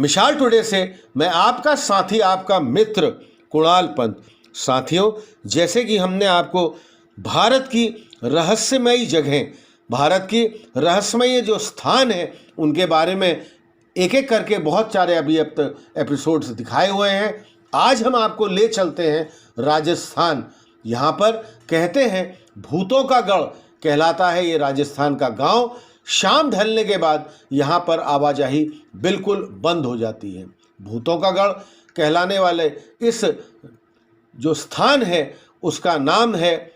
मिसाल टुडे से मैं आपका साथी, आपका मित्र कुणाल पंत। साथियों, जैसे कि हमने आपको भारत की रहस्यमयी जगहें, भारत की रहस्यमयी जो स्थान हैं, उनके बारे में एक एक करके बहुत सारे अभी अब तक एपिसोड्स दिखाए हुए हैं। आज हम आपको ले चलते हैं राजस्थान। यहाँ पर कहते हैं भूतों का गढ़ कहलाता है ये राजस्थान का गांव। शाम ढलने के बाद यहाँ पर आवाजाही बिल्कुल बंद हो जाती है। भूतों का गढ़ कहलाने वाले इस जो स्थान है उसका नाम है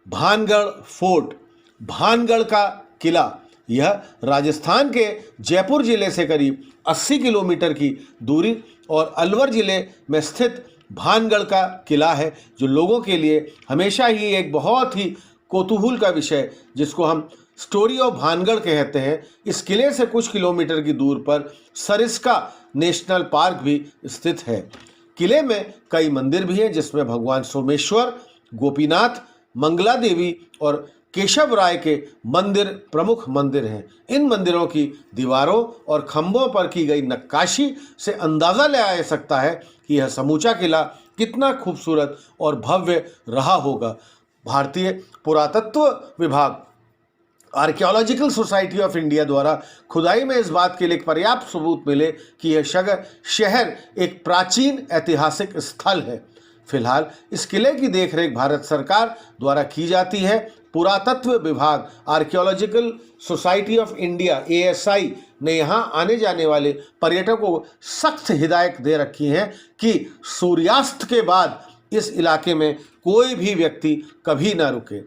भानगढ़ फोर्ट, भानगढ़ का किला। यह राजस्थान के जयपुर जिले से करीब 80 किलोमीटर की दूरी और अलवर जिले में स्थित भानगढ़ का किला है, जो लोगों के लिए हमेशा ही एक बहुत ही कौतूहल का विषय, जिसको हम स्टोरी ऑफ भानगढ़ कहते हैं। इस किले से कुछ किलोमीटर की दूर पर सरिस्का नेशनल पार्क भी स्थित है। किले में कई मंदिर भी हैं, जिसमें भगवान सोमेश्वर, गोपीनाथ, मंगला देवी और केशव राय के मंदिर प्रमुख मंदिर हैं। इन मंदिरों की दीवारों और खंभों पर की गई नक्काशी से अंदाज़ा लगाया जा सकता है कि यह समूचा किला कितना खूबसूरत और भव्य रहा होगा। भारतीय पुरातत्व विभाग, आर्कियोलॉजिकल सोसाइटी ऑफ इंडिया द्वारा खुदाई में इस बात के लिए पर्याप्त सबूत मिले कि यह शहर एक प्राचीन ऐतिहासिक स्थल है। फिलहाल इस किले की देखरेख भारत सरकार द्वारा की जाती है। पुरातत्व विभाग, archaeological society of India ASI ने यहाँ आने जाने वाले पर्यटकों को सख्त हिदायत दे रखी है कि सूर्यास्त के बाद इस इलाके में कोई भी व्यक्ति कभी ना रुके।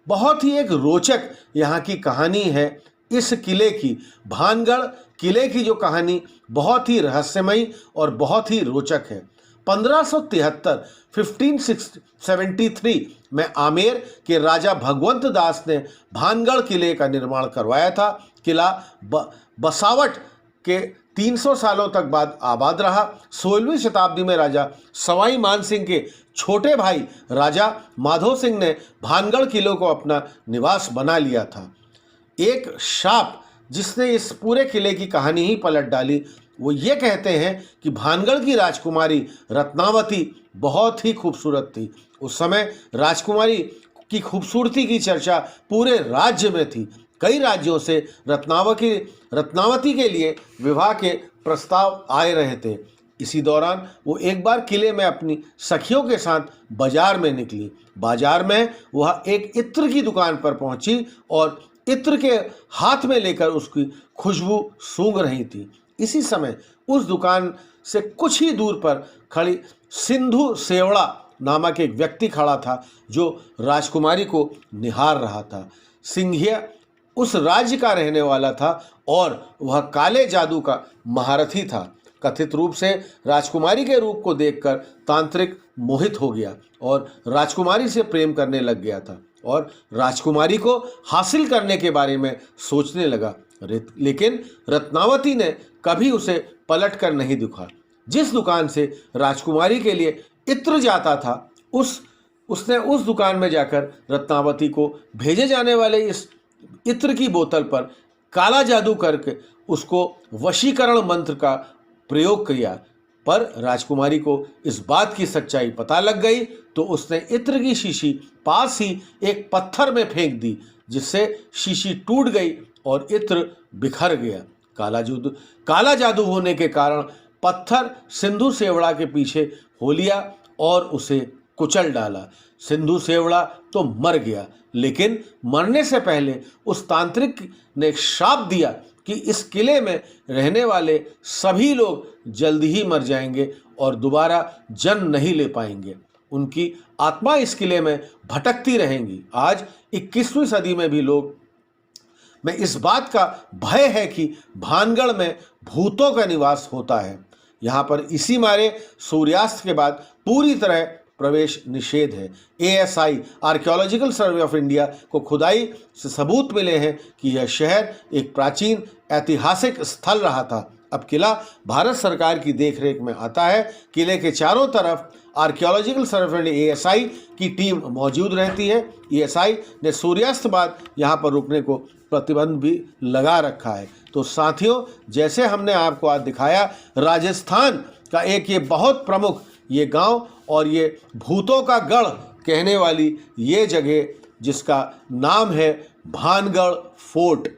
बहुत ही एक रोचक यहाँ की कहानी है इस किले की। भानगढ़ किले की जो कहानी बहुत ही रहस्यमयी और बहुत ही रोचक है। 1573 में आमेर के राजा भगवंत दास ने भानगढ़ किले का निर्माण करवाया था। किला बसावट के 300 सालों तक बाद आबाद रहा। 16वीं शताब्दी में राजा सवाई मान सिंह के छोटे भाई राजा माधो सिंह ने भानगढ़ किले को अपना निवास बना लिया था। एक शाप जिसने इस पूरे किले की कहानी ही पलट डाली, वो ये कहते हैं कि भानगढ़ की राजकुमारी रत्नावती बहुत ही खूबसूरत थी। उस समय राजकुमारी की खूबसूरती की चर्चा पूरे राज्य में थी। कई राज्यों से रत्नावती के लिए विवाह के प्रस्ताव आए रहे थे। इसी दौरान वो एक बार किले में अपनी सखियों के साथ बाजार में निकली। बाजार में वह एक इत्र की दुकान पर पहुंची और इत्र के हाथ में लेकर उसकी खुशबू सूंघ रही थी। इसी समय उस दुकान से कुछ ही दूर पर खड़ी सिंधु सेवड़ा नामक एक व्यक्ति खड़ा था, जो राजकुमारी को निहार रहा था। सिंघिया उस राज्य का रहने वाला था और वह काले जादू का महारथी था। कथित रूप से राजकुमारी के रूप को देखकर तांत्रिक मोहित हो गया और राजकुमारी से प्रेम करने लग गया था और राजकुमारी को हासिल करने के बारे में सोचने लगा। लेकिन रत्नावती ने कभी उसे पलट कर नहीं दिखा। जिस दुकान से राजकुमारी के लिए इत्र जाता था, उसने उस दुकान में जाकर रत्नावती को भेजे जाने वाले इस इत्र की बोतल पर काला जादू करके उसको वशीकरण मंत्र का प्रयोग किया। पर राजकुमारी को इस बात की सच्चाई पता लग गई तो उसने इत्र की शीशी पास ही एक पत्थर में फेंक दी, जिससे शीशी टूट गई और इत्र बिखर गया। काला जादू होने के कारण पत्थर सिंधु सेवड़ा के पीछे हो लिया और उसे कुचल डाला। सिंधु सेवड़ा तो मर गया, लेकिन मरने से पहले उस तांत्रिक ने श्राप दिया कि इस किले में रहने वाले सभी लोग जल्दी ही मर जाएंगे और दोबारा जन्म नहीं ले पाएंगे। उनकी आत्मा इस किले में भटकती रहेंगी। आज 21वीं सदी में भी लोग में इस बात का भय है कि भानगढ़ में भूतों का निवास होता है। यहाँ पर इसी मारे सूर्यास्त के बाद पूरी तरह प्रवेश निषेध है। ASI, archaeological survey of India को खुदाई से सबूत मिले हैं कि यह शहर एक प्राचीन ऐतिहासिक स्थल रहा था। अब किला भारत सरकार की देखरेख में आता है। किले के चारों तरफ आर्कियोलॉजिकल सर्वे एएसआई की टीम मौजूद रहती है। एएसआई ने सूर्यास्त बाद यहाँ पर रुकने को प्रतिबंध भी लगा रखा है। तो साथियों, जैसे हमने आपको आज दिखाया, राजस्थान का एक ये बहुत प्रमुख ये गांव और ये भूतों का गढ़ कहने वाली ये जगह, जिसका नाम है भानगढ़ फोर्ट।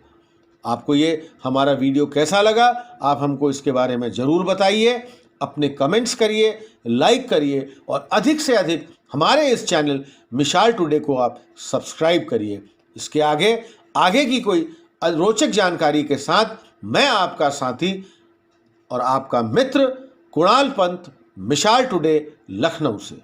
आपको ये हमारा वीडियो कैसा लगा, आप हमको इसके बारे में ज़रूर बताइए। अपने कमेंट्स करिए, लाइक करिए और अधिक से अधिक हमारे इस चैनल मिसाल टुडे को आप सब्सक्राइब करिए। इसके आगे की कोई रोचक जानकारी के साथ मैं आपका साथी और आपका मित्र कुणाल पंत, मिसाल टुडे, लखनऊ से।